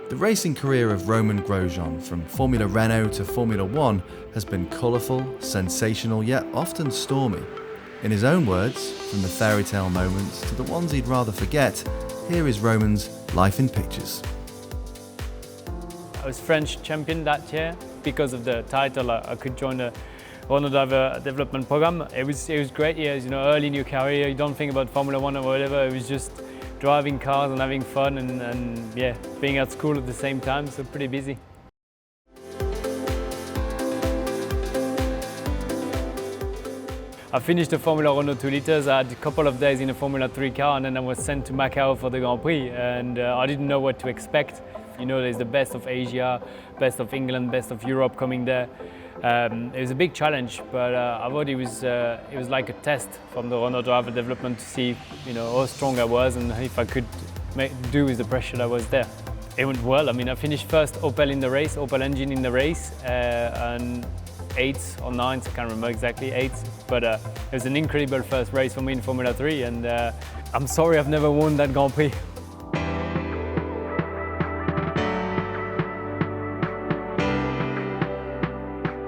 The racing career of Romain Grosjean, from Formula Renault to Formula One, has been colourful, sensational, yet often stormy. In his own words, from the fairy tale moments to the ones he'd rather forget, here is Romain's life in pictures. I was French champion that year. Because of the title, I could join the Renault Driver Development Program. It was great years, early in your career, you don't think about Formula One or whatever, it was just driving cars and having fun and yeah, being at school at the same time, so pretty busy. I finished the Formula Renault 2 liters, I had a couple of days in a Formula 3 car and then I was sent to Macau for the Grand Prix and I didn't know what to expect. There's the best of Asia, best of England, best of Europe coming there. It was a big challenge, but I thought it was like a test from the Renault Driver Development to see, how strong I was and if I could do with the pressure that was there. It went well. I finished first Opel in the race, Opel engine in the race, and 8th or 9th, I can't remember exactly, 8th. But it was an incredible first race for me in Formula 3, and I'm sorry I've never won that Grand Prix.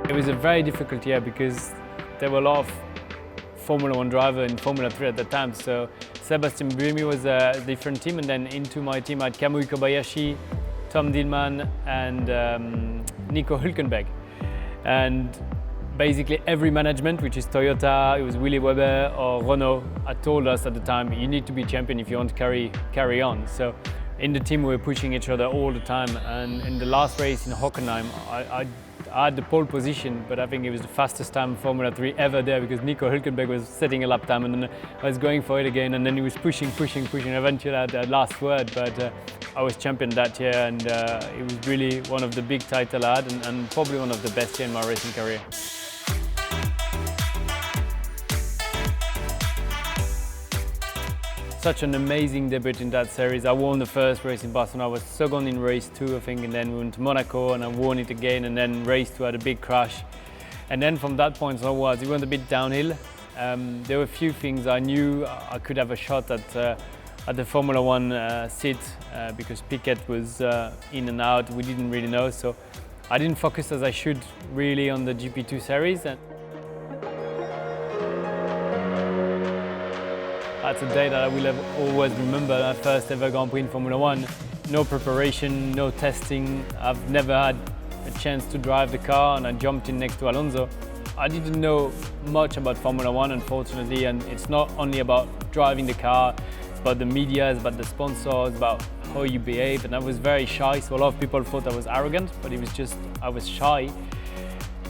It was a very difficult year because there were a lot of Formula 1 drivers in Formula 3 at the time. So Sebastian Buemi was a different team, and then into my team I had Kamui Kobayashi, Tom Dillman and Nico Hülkenberg. And basically every management, which is Toyota, it was Willy Weber or Renault, had told us at the time, you need to be champion if you want to carry on. So in the team we were pushing each other all the time, and in the last race in Hockenheim, I had the pole position, but I think it was the fastest time in Formula 3 ever there because Nico Hülkenberg was setting a lap time and then I was going for it again and then he was pushing. Eventually I had the last word, but I was champion that year and it was really one of the big titles I had and probably one of the best years in my racing career. Such an amazing debut in that series. I won the first race in Barcelona, I was second in race 2 I think, and then we went to Monaco and I won it again, and then race 2 had a big crash. And then from that point onwards it went a bit downhill. There were a few things I knew I could have a shot at the Formula 1 seat because Piquet was in and out, we didn't really know, so I didn't focus as I should really on the GP2 series. That's a day that I will always remember, my first ever Grand Prix in Formula 1. No preparation, no testing. I've never had a chance to drive the car and I jumped in next to Alonso. I didn't know much about Formula 1 unfortunately, and it's not only about driving the car, it's about the media, it's about the sponsors, about how you behave, and I was very shy, so a lot of people thought I was arrogant, but it was just, I was shy.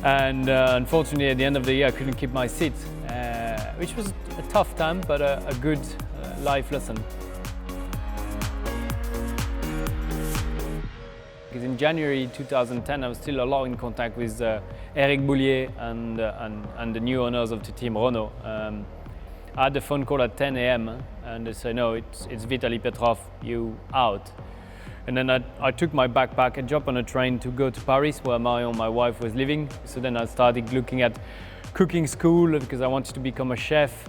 And unfortunately at the end of the year I couldn't keep my seat, which was a tough time, but a good life lesson. Because in January 2010 I was still a lot in contact with Eric Boulier and the new owners of the team Renault. I had a phone call at 10 a.m. and they said, no, it's Vitaly Petrov, you out. And then I took my backpack and jumped on a train to go to Paris where my wife was living. So then I started looking at cooking school because I wanted to become a chef.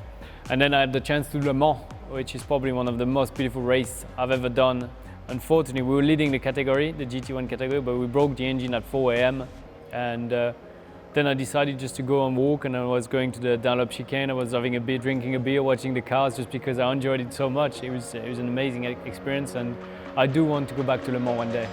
And then I had the chance to do Le Mans, which is probably one of the most beautiful races I've ever done. Unfortunately, we were leading the category, the GT1 category, but we broke the engine at 4 a.m. And then I decided just to go and walk, and I was going to the Dunlop chicane. I was having a beer, drinking a beer, watching the cars just because I enjoyed it so much. It was an amazing experience, and I do want to go back to Le Mans one day.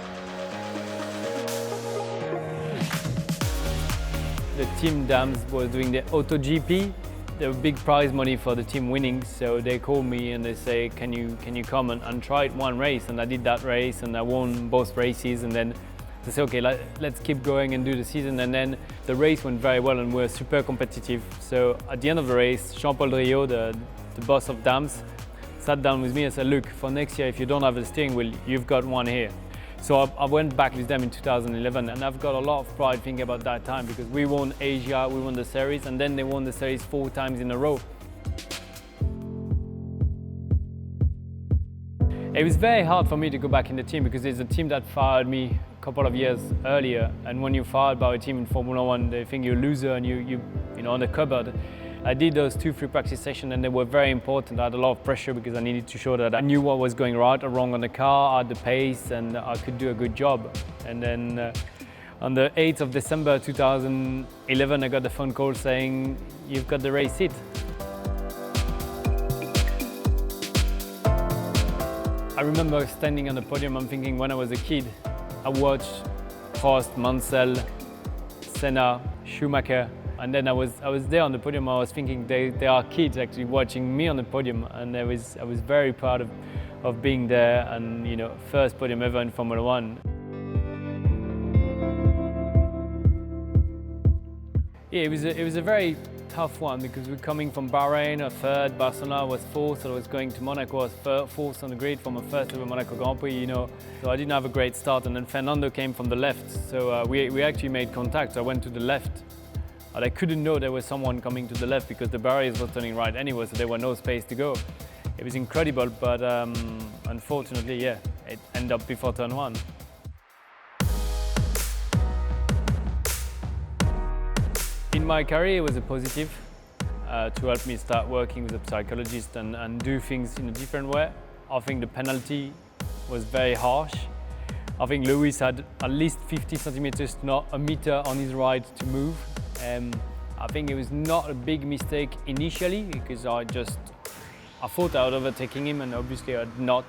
The team Dams was doing the AutoGP. There was big prize money for the team winning, so they called me and they say, can you come and try it one race? And I did that race and I won both races, and then they said, okay, let's keep going and do the season. And then the race went very well and we were super competitive. So at the end of the race, Jean-Paul Driot, the boss of Dams, sat down with me and said, look, for next year, if you don't have a steering wheel, you've got one here. So I went back with them in 2011, and I've got a lot of pride thinking about that time because we won Asia, we won the series, and then they won the series 4 times in a row. It was very hard for me to go back in the team because it's a team that fired me a couple of years earlier, and when you're fired by a team in Formula 1, they think you're a loser and you on the cupboard. I did those 2 free practice sessions and they were very important. I had a lot of pressure because I needed to show that I knew what was going right or wrong on the car, I had the pace and I could do a good job. And then on the 8th of December 2011, I got a phone call saying, "You've got the race seat." I remember standing on the podium, I'm thinking when I was a kid, I watched Prost, Mansell, Senna, Schumacher, and then I was there on the podium. I was thinking they are kids actually watching me on the podium, and I was very proud of being there, and first podium ever in Formula One. Yeah, it was a very tough one because we're coming from Bahrain, a third, Barcelona was fourth, so I was going to Monaco, I was fourth on the grid from a first ever Monaco Grand Prix, So I didn't have a great start, and then Fernando came from the left, so we actually made contact. I went to the left, and I couldn't know there was someone coming to the left because the barriers were turning right anyway, so there was no space to go. It was incredible, but unfortunately, yeah, it ended up before turn 1. In my career, it was a positive to help me start working with a psychologist and do things in a different way. I think the penalty was very harsh. I think Lewis had at least 50 centimeters, not a meter on his ride to move. I think it was not a big mistake initially because I thought I was overtaking him and obviously I had not.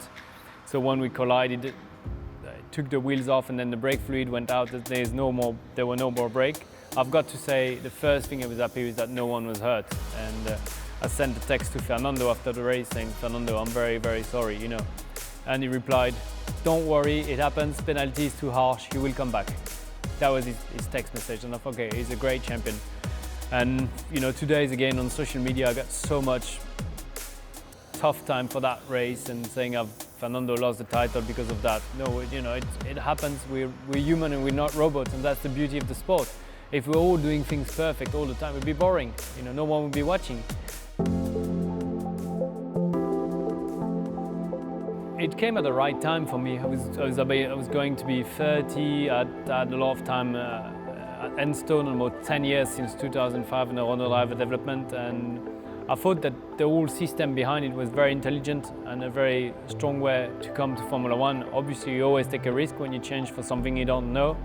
So when we collided, it took the wheels off and then the brake fluid went out. There were no more brake. I've got to say, the first thing I was happy with that no one was hurt. And I sent a text to Fernando after the race saying, "Fernando, I'm very, very sorry, And he replied, "Don't worry, it happens, penalty is too harsh, he will come back." That was his text message, and I thought, okay, he's a great champion. And 2 days again on social media, I got so much tough time for that race and saying Fernando lost the title because of that. No, it happens, we're human and we're not robots, and that's the beauty of the sport. If we're all doing things perfect all the time, it'd be boring. No one would be watching. It came at the right time for me. I was going to be 30. I had a lot of time at Enstone, about 10 years since 2005 in the Renault driver development, and I thought that the whole system behind it was very intelligent and a very strong way to come to Formula One. Obviously, you always take a risk when you change for something you don't know.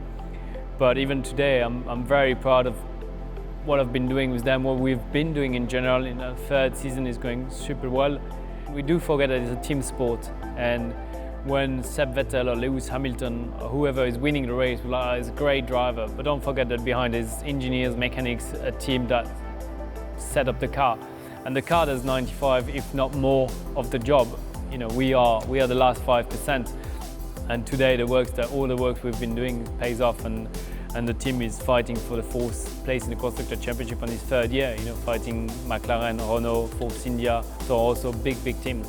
But even today, I'm very proud of what I've been doing with them, what we've been doing in general. In the third season is going super well. We do forget that it's a team sport, and when Seb Vettel or Lewis Hamilton or whoever is winning the race, is a great driver. But don't forget that behind is engineers, mechanics, a team that set up the car. And the car does 95, if not more, of the job. We are the last 5%. And today, all the work we've been doing pays off, and the team is fighting for the 4th place in the Constructor Championship on his 3rd year, fighting McLaren, Renault, Force India, so also big teams.